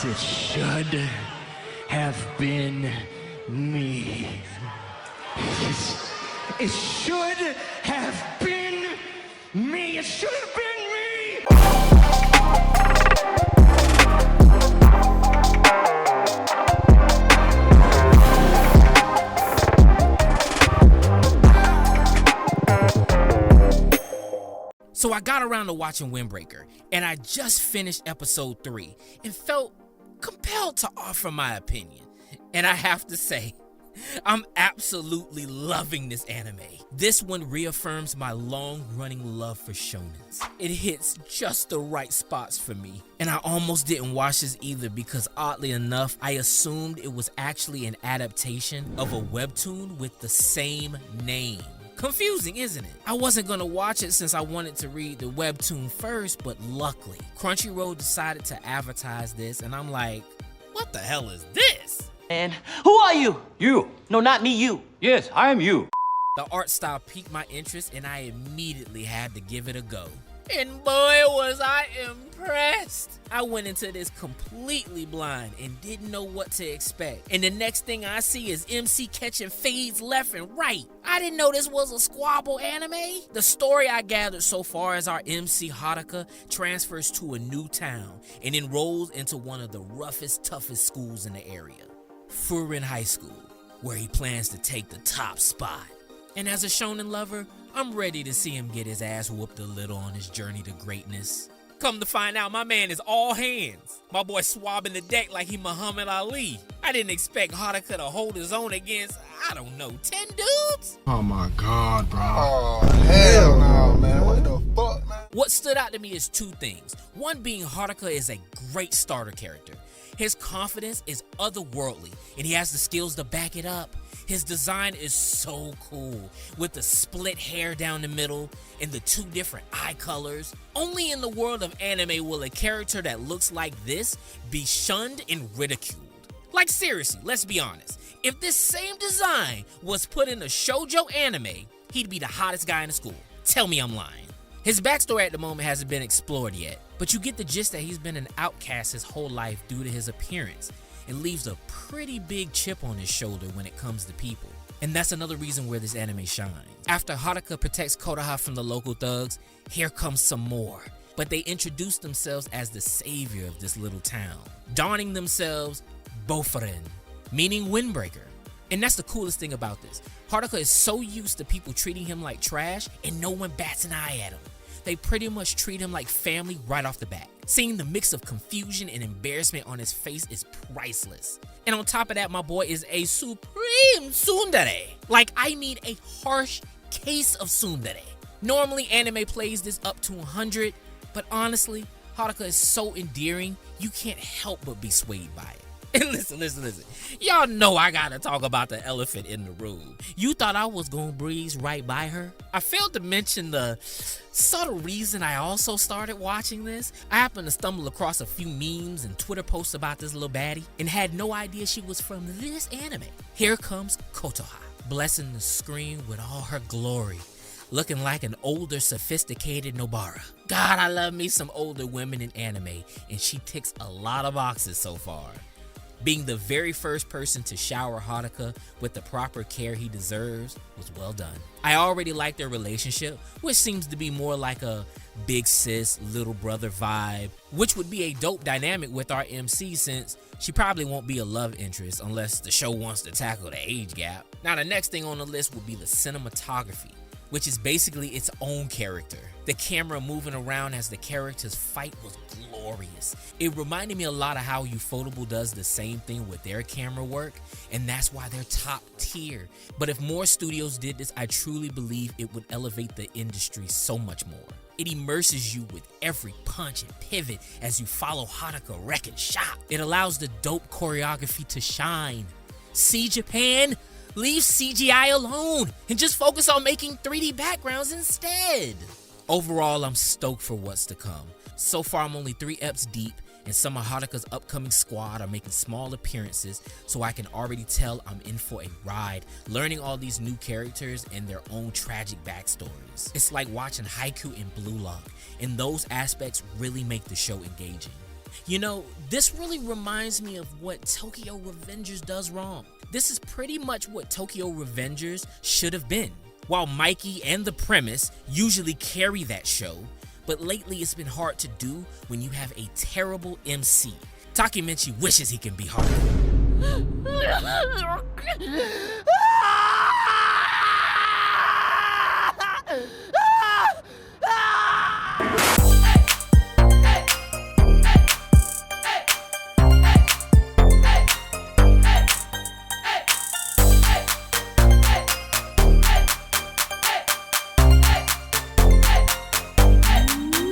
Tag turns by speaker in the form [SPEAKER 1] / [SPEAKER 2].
[SPEAKER 1] it should have been me. It should have been me. It should have been me.
[SPEAKER 2] So I got around to watching Windbreaker, and I just finished episode 3 and felt compelled to offer my opinion. And I have to say, I'm absolutely loving this anime. This one reaffirms my long-running love for shonens. It hits just the right spots for me. And I almost didn't watch this either because oddly enough, I assumed it was actually an adaptation of a webtoon with the same name. Confusing, isn't it? I wasn't gonna watch it since I wanted to read the webtoon first, but luckily, Crunchyroll decided to advertise this, and I'm like, what the hell is this?
[SPEAKER 3] And who are you?
[SPEAKER 4] You.
[SPEAKER 3] No, not me, you.
[SPEAKER 4] Yes, I am you.
[SPEAKER 2] The art style piqued my interest, and I immediately had to give it a go. And boy, was I impressed. I went into this completely blind and didn't know what to expect. And the next thing I see is MC catching fades left and right. I didn't know this was a squabble anime. The story I gathered so far is our MC Haruka transfers to a new town and enrolls into one of the roughest, toughest schools in the area, Furin High School, where he plans to take the top spot. And as a shonen lover, I'm ready to see him get his ass whooped a little on his journey to greatness. Come to find out, my man is all hands. My boy swabbing the deck like he Muhammad Ali. I didn't expect Haruka to hold his own against, I don't know, 10 dudes?
[SPEAKER 5] Oh my God, bro.
[SPEAKER 6] Oh, hell no, man. What the fuck, man?
[SPEAKER 2] What stood out to me is 2 things. One being Haruka is a great starter character. His confidence is otherworldly, and he has the skills to back it up. His design is so cool, with the split hair down the middle and the 2 different eye colors. Only in the world of anime will a character that looks like this be shunned and ridiculed. Like seriously, let's be honest. If this same design was put in a shoujo anime, he'd be the hottest guy in the school. Tell me I'm lying. His backstory at the moment hasn't been explored yet, but you get the gist that he's been an outcast his whole life due to his appearance. It leaves a pretty big chip on his shoulder when it comes to people. And that's another reason where this anime shines. After Haruka protects Konoha from the local thugs, here comes some more. But they introduce themselves as the savior of this little town, donning themselves Bofurin, meaning windbreaker. And that's the coolest thing about this. Haruka is so used to people treating him like trash and no one bats an eye at him. They pretty much treat him like family right off the bat. Seeing the mix of confusion and embarrassment on his face is priceless. And on top of that, my boy is a supreme tsundere. Like, I mean a harsh case of tsundere. Normally, anime plays this up to 100, but honestly, Haruka is so endearing, you can't help but be swayed by it. And listen. Y'all know I gotta talk about the elephant in the room. You thought I was gonna breeze right by her? I failed to mention the subtle reason I also started watching this. I happened to stumble across a few memes and Twitter posts about this little baddie and had no idea she was from this anime. Here comes Kotoha, blessing the screen with all her glory, looking like an older, sophisticated Nobara. God, I love me some older women in anime, and she ticks a lot of boxes so far. Being the very first person to shower Haruka with the proper care he deserves was well done. I already like their relationship, which seems to be more like a big sis, little brother vibe, which would be a dope dynamic with our MC since she probably won't be a love interest unless the show wants to tackle the age gap. Now the next thing on the list would be the cinematography, which is basically its own character. The camera moving around as the characters fight was glorious. It reminded me a lot of how Ufotable does the same thing with their camera work, and that's why they're top tier. But if more studios did this, I truly believe it would elevate the industry so much more. It immerses you with every punch and pivot as you follow Haruka wrecking shop. It allows the dope choreography to shine. See, Japan? Leave CGI alone and just focus on making 3D backgrounds instead. Overall, I'm stoked for what's to come. So far, I'm only 3 eps deep, and some of Haruka's upcoming squad are making small appearances, so I can already tell I'm in for a ride, learning all these new characters and their own tragic backstories. It's like watching Haiku and Blue Lock, and those aspects really make the show engaging. You know, this really reminds me of what Tokyo Revengers does wrong. This is pretty much what Tokyo Revengers should have been. While Mikey and The Premise usually carry that show, but lately it's been hard to do when you have a terrible MC. Takemichi wishes he can be Haruka.